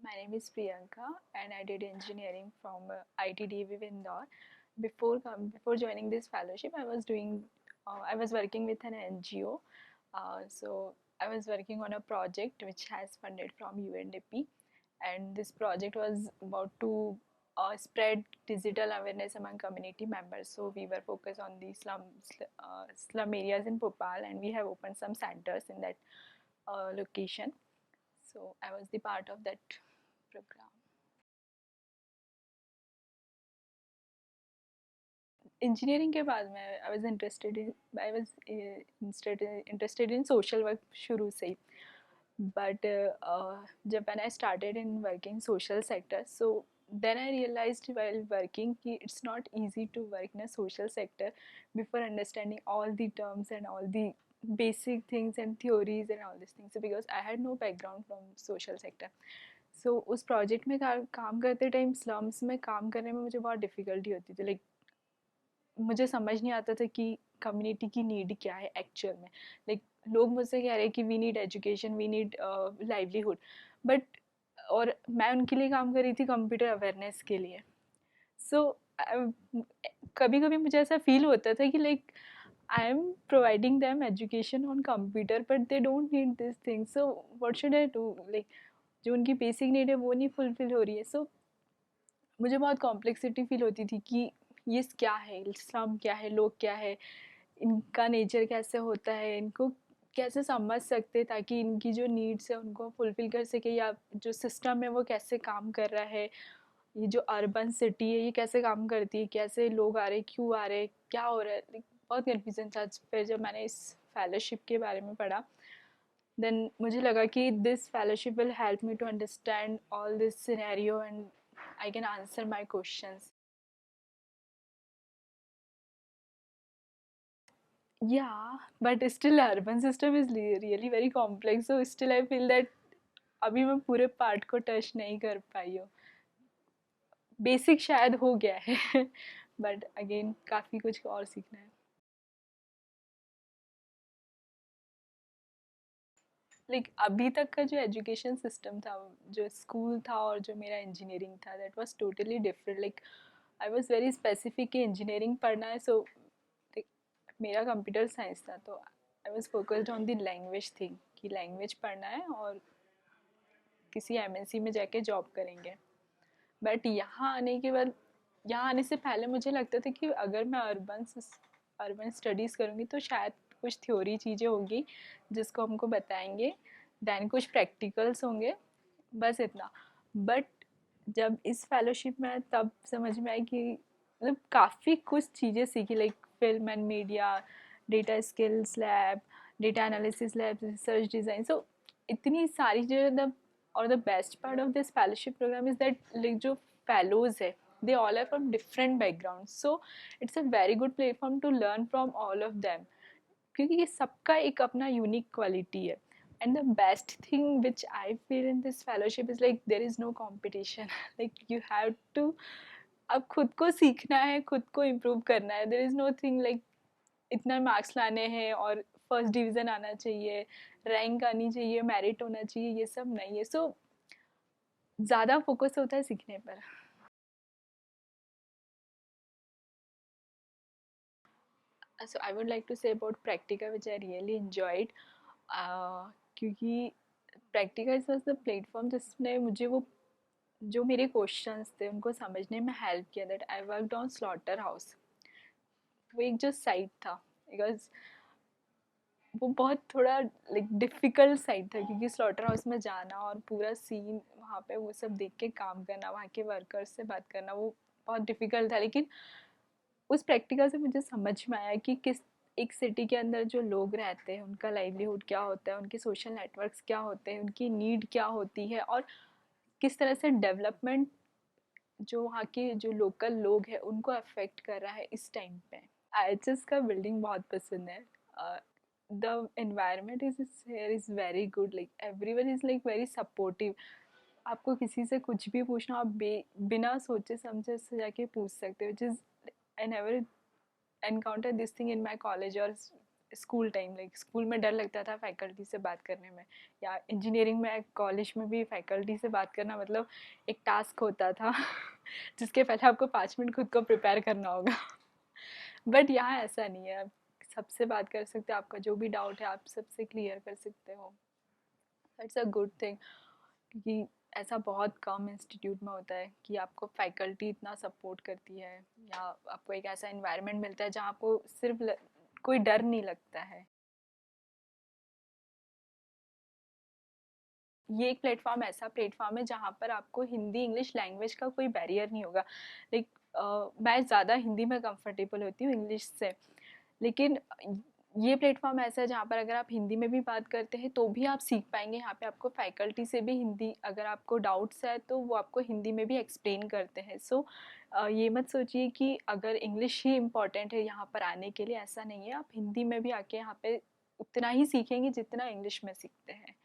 My name is Priyanka and I did engineering from ITDAV Indore. Before joining this fellowship, I was working with an NGO. So I was working on a project which has funded from UNDP, and this project was about to spread digital awareness among community members. So we were focused on the slum areas in Bhopal, and we have opened some centers in that location. So I was the part of that program. Engineering के बाद मैं I was interested in social work शुरू से ही but जब when I started in working social sector so then I realized while working कि it's not easy to work in a social sector before understanding all the terms and all the basic things and theories and all these things. So because I had no background from social sector, so उस project में काम करते time slums में काम करने में मुझे बहुत डिफ़िकल्टी होती थी. लाइक मुझे समझ नहीं आता था कि कम्युनिटी की नीड क्या है एक्चुअल में. लाइक लोग मुझसे कह रहे हैं कि we need education, we need livelihood, but और मैं उनके लिए काम कर रही थी कंप्यूटर अवेयरनेस के लिए. सो कभी कभी मुझे ऐसा फील होता था कि like I am providing them education on computer but they don't need this thing. So what should I do. Like जो उनकी बेसिक नीड है वो नहीं फुलफिल हो रही है. सो मुझे बहुत कॉम्प्लेक्सिटी फील होती थी कि ये क्या है, इस्लाम क्या है, लोग क्या है, इनका नेचर कैसे होता है, इनको कैसे समझ सकते ताकि इनकी जो नीड्स है उनको फुलफिल कर सके, या जो सिस्टम है वो कैसे काम कर रहा है, ये जो अर्बन सिटी है ये कैसे काम करती है, कैसे लोग आ रहे, क्यों आ रहे, क्या हो रहा है. बहुत कन्फ्यूजन था. फिर जब मैंने इस फेलोशिप के बारे में पढ़ा देन मुझे लगा कि this fellowship will help me to understand all this scenario and I can answer my questions. Yeah, but still urban system is really very complex. So still I feel that अभी मैं पूरे part को touch नहीं कर पाई हूँ. Basic शायद हो गया है बट अगेन काफ़ी कुछ और सीखना है. अभी तक का जो एजुकेशन सिस्टम था, जो स्कूल था और जो मेरा इंजीनियरिंग था, that was totally different. I was very specific कि इंजीनियरिंग पढ़ना है. सो मेरा कंप्यूटर साइंस था तो I was focused on the language thing कि लैंग्वेज पढ़ना है और किसी एमएनसी में जाके जॉब करेंगे. बट यहाँ आने के बाद, यहाँ आने से पहले मुझे लगता था कि अगर मैं अर्बन स्टडीज़ करूँगी तो शायद कुछ थ्योरी चीज़ें होंगी जिसको हमको बताएंगे, दैन कुछ प्रैक्टिकल्स होंगे, बस इतना. बट जब इस फेलोशिप में तब समझ में आई कि मतलब काफ़ी कुछ चीज़ें सीखी. Film and media, data skills lab, data analysis lab, research design. So इतनी सारी चीज़ें. और the best part of this fellowship program is that जो फेलोज़ है they all are from different backgrounds, so it's a very good platform to learn from all of them क्योंकि ये सबका एक अपना यूनिक क्वालिटी है. And the best thing which I feel in this fellowship is like there is no competition. You have to अब खुद को सीखना है, खुद को इम्प्रूव करना है. देर इज़ नो थिंग लाइक इतना मार्क्स लाने हैं और फर्स्ट डिवीज़न आना चाहिए, रैंक आनी चाहिए, मेरिट होना चाहिए, ये सब नहीं है. सो ज़्यादा फोकस होता है सीखने पर. So I would like to say about Practica, which I really enjoyed. क्योंकि Practica was the platform जिसने मुझे वो जो मेरे क्वेश्चंस थे उनको समझने में हेल्प किया. That I worked on slaughter house. वो एक जो साइट था, बिकॉज वो बहुत थोड़ा डिफ़िकल्ट साइट था क्योंकि स्लॉटर हाउस में जाना और पूरा सीन वहाँ पे वो सब देख के काम करना, वहाँ के वर्कर्स से बात करना, वो बहुत डिफ़िकल्ट था. लेकिन उस प्रैक्टिकल से मुझे समझ में आया कि किस एक सिटी के अंदर जो लोग रहते हैं उनका लाइवलीहुड क्या होता है, उनके सोशल नेटवर्क्स क्या होते हैं, उनकी नीड क्या होती है, और किस तरह से डेवलपमेंट जो वहाँ के जो लोकल लोग हैं उनको अफेक्ट कर रहा है इस टाइम पे. आईएचएस का बिल्डिंग बहुत पसंद है. The environment is very good. Everyone is very supportive. आपको किसी से कुछ भी पूछना, आप बिना सोचे समझे से जाके पूछ सकते हो, which is I never encounter this thing in my college or school time, like school में डर लगता था फैकल्टी से बात करने में, या इंजीनियरिंग में कॉलेज में भी फैकल्टी से बात करना मतलब एक टास्क होता था जिसके पहले आपको 5 मिनट खुद को प्रिपेयर करना होगा। बट यहाँ ऐसा नहीं है, आप सबसे बात कर सकते हो, आपका जो भी डाउट है आप सबसे क्लियर कर सकते हो। इट्स अ गुड थिंग, क्योंकि ऐसा बहुत कम इंस्टीट्यूट में होता है कि आपको फैकल्टी इतना सपोर्ट करती है, या आपको एक ऐसा इन्वायरमेंट मिलता है जहाँ आपको सिर्फ कोई डर नहीं लगता है। ये एक प्लेटफॉर्म ऐसा प्लेटफॉर्म है जहाँ पर आपको हिंदी इंग्लिश लैंग्वेज का कोई बैरियर नहीं होगा। लाइक मैं ज़्यादा हिंदी में कंफर्टेबल होती हूँ इंग्लिश से, लेकिन ये प्लेटफॉर्म ऐसा है जहाँ पर अगर आप हिंदी में भी बात करते हैं तो भी आप सीख पाएंगे। यहाँ पे आपको फैकल्टी से भी हिंदी, अगर आपको डाउट्स है तो वो आपको हिंदी में भी एक्सप्लेन करते हैं। सो ये मत सोचिए कि अगर इंग्लिश ही इम्पॉर्टेंट है यहाँ पर आने के लिए, ऐसा नहीं है। आप हिंदी में भी आके यहाँ पे उतना ही सीखेंगे जितना इंग्लिश में सीखते हैं।